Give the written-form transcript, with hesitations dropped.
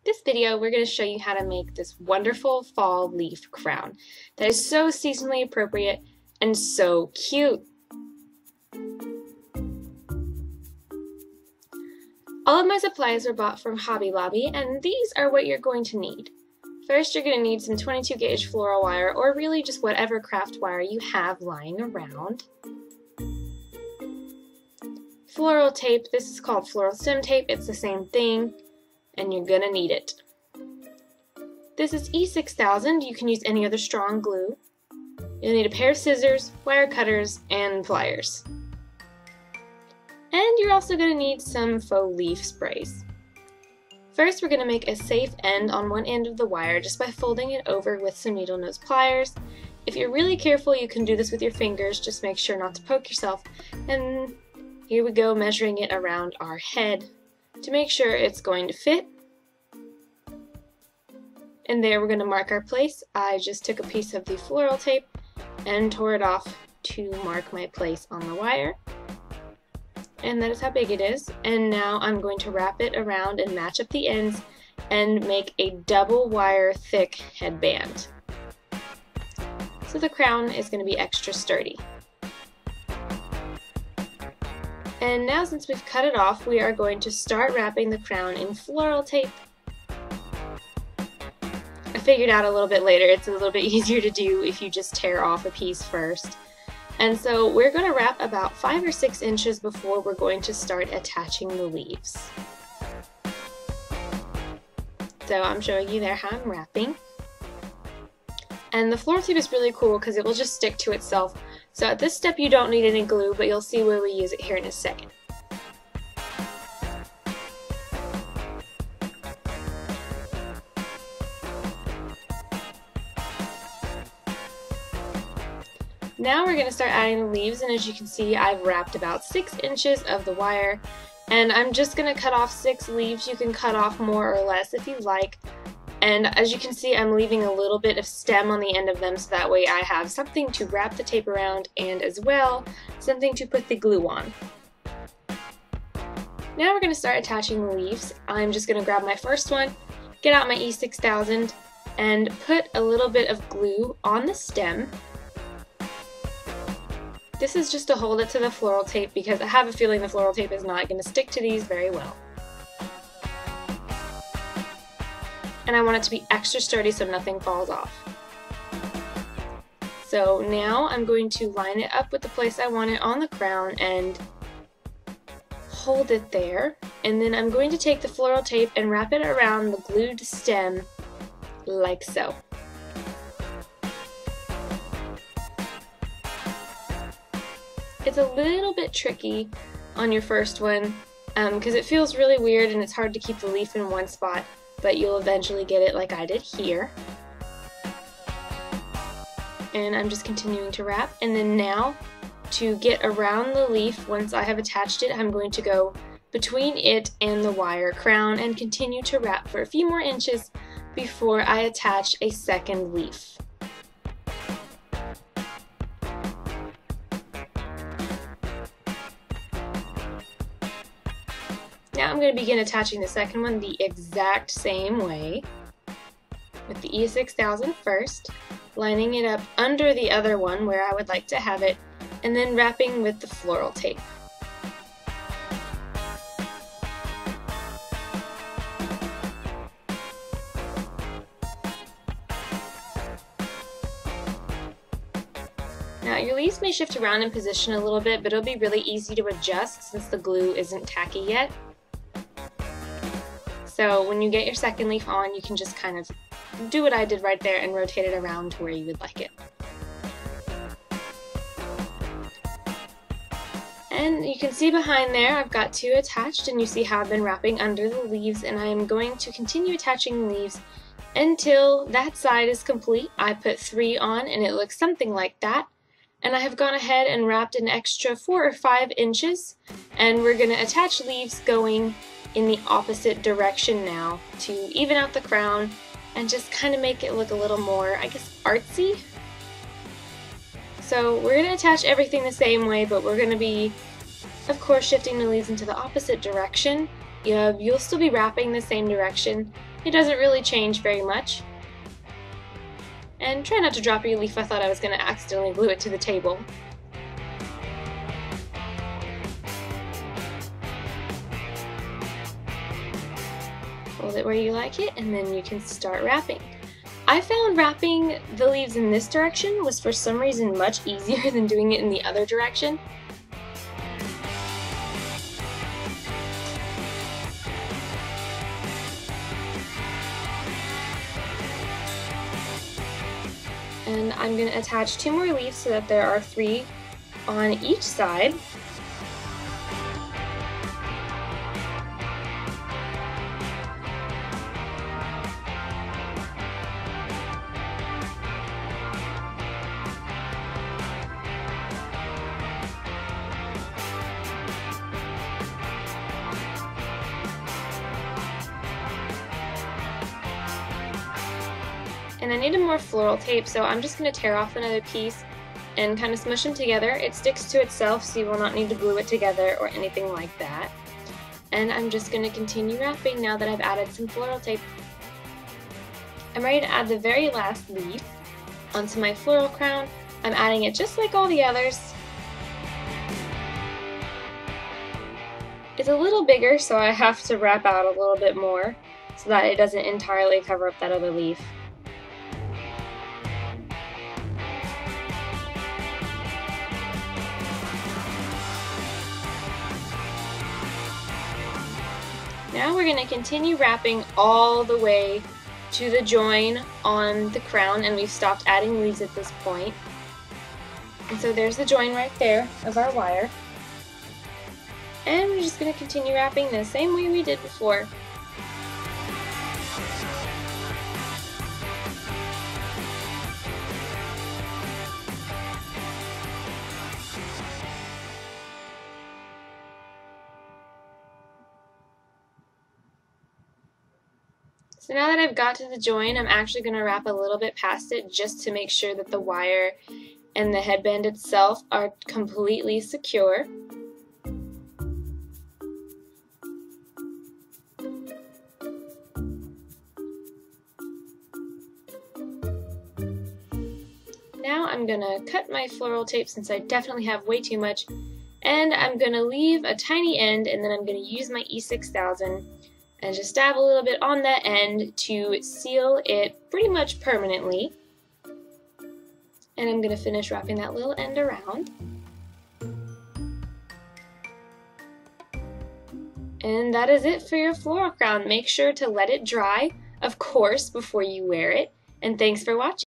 This video, we're going to show you how to make this wonderful fall leaf crown that is so seasonally appropriate and so cute. All of my supplies were bought from Hobby Lobby, and these are what you're going to need. First, you're going to need some 22 gauge floral wire, or really just whatever craft wire you have lying around. Floral tape, this is called floral stem tape, it's the same thing, and you're going to need it. This is E6000, you can use any other strong glue. You'll need a pair of scissors, wire cutters, and pliers. And you're also going to need some faux leaf sprays. First, we're going to make a safe end on one end of the wire just by folding it over with some needle nose pliers. If you're really careful, you can do this with your fingers, just make sure not to poke yourself. And here we go, measuring it around our head to make sure it's going to fit. And there we're going to mark our place. I just took a piece of the floral tape and tore it off to mark my place on the wire. And that is how big it is. And now I'm going to wrap it around and match up the ends and make a double wire thick headband. So the crown is going to be extra sturdy. And now, since we've cut it off, we are going to start wrapping the crown in floral tape. I figured out a little bit later it's a little bit easier to do if you just tear off a piece first. And so we're going to wrap about 5 or 6 inches before we're going to start attaching the leaves. So I'm showing you there how I'm wrapping. And the floral tape is really cool because it will just stick to itself. So at this step you don't need any glue, but you'll see where we use it here in a second. Now we're going to start adding the leaves, and as you can see I've wrapped about 6 inches of the wire, and I'm just going to cut off 6 leaves. You can cut off more or less if you like. And as you can see, I'm leaving a little bit of stem on the end of them so that way I have something to wrap the tape around and as well something to put the glue on. Now we're going to start attaching the leaves. I'm just going to grab my first one, get out my E6000, and put a little bit of glue on the stem. This is just to hold it to the floral tape because I have a feeling the floral tape is not going to stick to these very well. And I want it to be extra sturdy so nothing falls off. So now I'm going to line it up with the place I want it on the crown and hold it there. And then I'm going to take the floral tape and wrap it around the glued stem like so. It's a little bit tricky on your first one because it feels really weird and it's hard to keep the leaf in one spot, but you'll eventually get it like I did here. And I'm just continuing to wrap, and then now to get around the leaf, once I have attached it, I'm going to go between it and the wire crown and continue to wrap for a few more inches before I attach a second leaf. Now I'm going to begin attaching the second one the exact same way with the E6000 first, lining it up under the other one where I would like to have it, and then wrapping with the floral tape. Now your leaves may shift around in position a little bit, but it'll be really easy to adjust since the glue isn't tacky yet. So when you get your second leaf on, you can just kind of do what I did right there and rotate it around to where you would like it. And you can see behind there I've got 2 attached, and you see how I've been wrapping under the leaves, and I am going to continue attaching leaves until that side is complete. I put 3 on and it looks something like that. And I have gone ahead and wrapped an extra 4 or 5 inches, and we're going to attach leaves going in the opposite direction now to even out the crown and just kind of make it look a little more, I guess, artsy. So we're going to attach everything the same way, but we're going to be, of course, shifting the leaves into the opposite direction. You'll still be wrapping the same direction, It doesn't really change very much. And try not to drop your leaf. I thought I was going to accidentally glue it to the table. Hold it where you like it, and then you can start wrapping. I found wrapping the leaves in this direction was for some reason much easier than doing it in the other direction. And I'm going to attach 2 more leaves so that there are 3 on each side. And I needed more floral tape, so I'm just going to tear off another piece and kind of smush them together. It sticks to itself, so you will not need to glue it together or anything like that. And I'm just going to continue wrapping now that I've added some floral tape. I'm ready to add the very last leaf onto my floral crown. I'm adding it just like all the others. It's a little bigger, so I have to wrap out a little bit more so that it doesn't entirely cover up that other leaf. Now we're going to continue wrapping all the way to the join on the crown, and we've stopped adding leaves at this point. And so there's the join right there of our wire. And we're just going to continue wrapping the same way we did before. So now that I've got to the join, I'm actually going to wrap a little bit past it just to make sure that the wire and the headband itself are completely secure. Now I'm going to cut my floral tape since I definitely have way too much, and I'm going to leave a tiny end, and then I'm going to use my E6000 and just dab a little bit on that end to seal it pretty much permanently. And I'm going to finish wrapping that little end around. And that is it for your floral crown. Make sure to let it dry, of course, before you wear it. And thanks for watching.